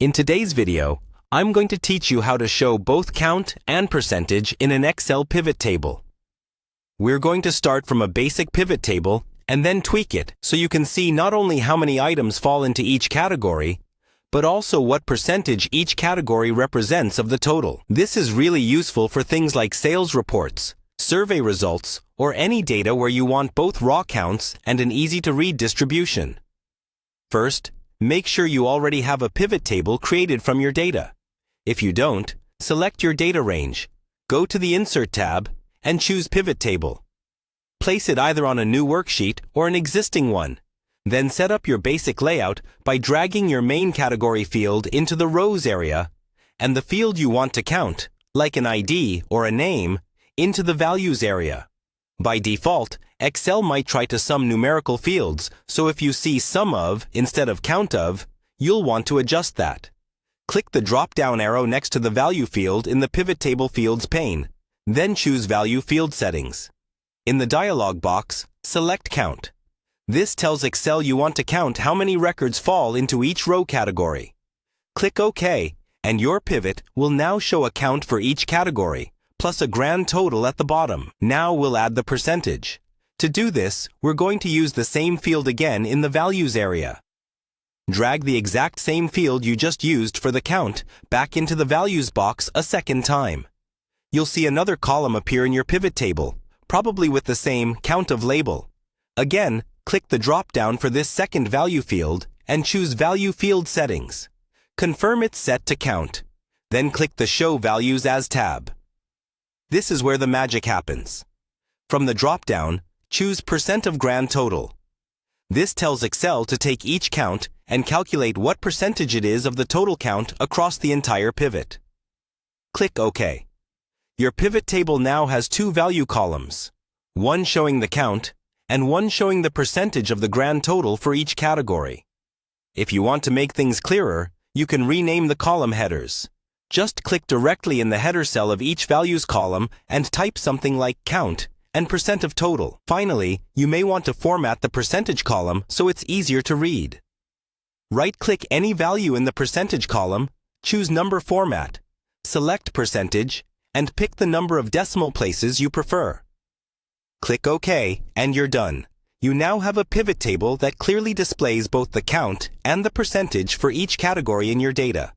In today's video, I'm going to teach you how to show both count and percentage in an Excel pivot table. We're going to start from a basic pivot table and then tweak it so you can see not only how many items fall into each category, but also what percentage each category represents of the total. This is really useful for things like sales reports, survey results, or any data where you want both raw counts and an easy-to-read distribution. First, make sure you already have a pivot table created from your data. If you don't, select your data range, go to the Insert tab, and choose Pivot Table. Place it either on a new worksheet or an existing one. Then set up your basic layout by dragging your main category field into the Rows area and the field you want to count, like an ID or a name, into the Values area. By default, Excel might try to sum numerical fields, so if you see Sum of instead of Count of, you'll want to adjust that. Click the drop-down arrow next to the Value field in the Pivot Table Fields pane. Then choose Value Field Settings. In the dialog box, select Count. This tells Excel you want to count how many records fall into each row category. Click OK, and your pivot will now show a count for each category, plus a grand total at the bottom. Now we'll add the percentage. To do this, we're going to use the same field again in the Values area. Drag the exact same field you just used for the count back into the Values box a second time. You'll see another column appear in your pivot table, probably with the same Count of label. Again, click the drop-down for this second value field and choose Value Field Settings. Confirm it's set to Count. Then click the Show Values As tab. This is where the magic happens. From the drop-down, choose % of grand total. This tells Excel to take each count and calculate what percentage it is of the total count across the entire pivot. Click OK. Your pivot table now has two value columns, one showing the count and one showing the percentage of the grand total for each category. If you want to make things clearer, you can rename the column headers. Just click directly in the header cell of each values column and type something like count and % of total. Finally, you may want to format the percentage column so it's easier to read. Right-click any value in the percentage column, choose Number Format, select Percentage, and pick the number of decimal places you prefer. Click OK, and you're done. You now have a pivot table that clearly displays both the count and the percentage for each category in your data.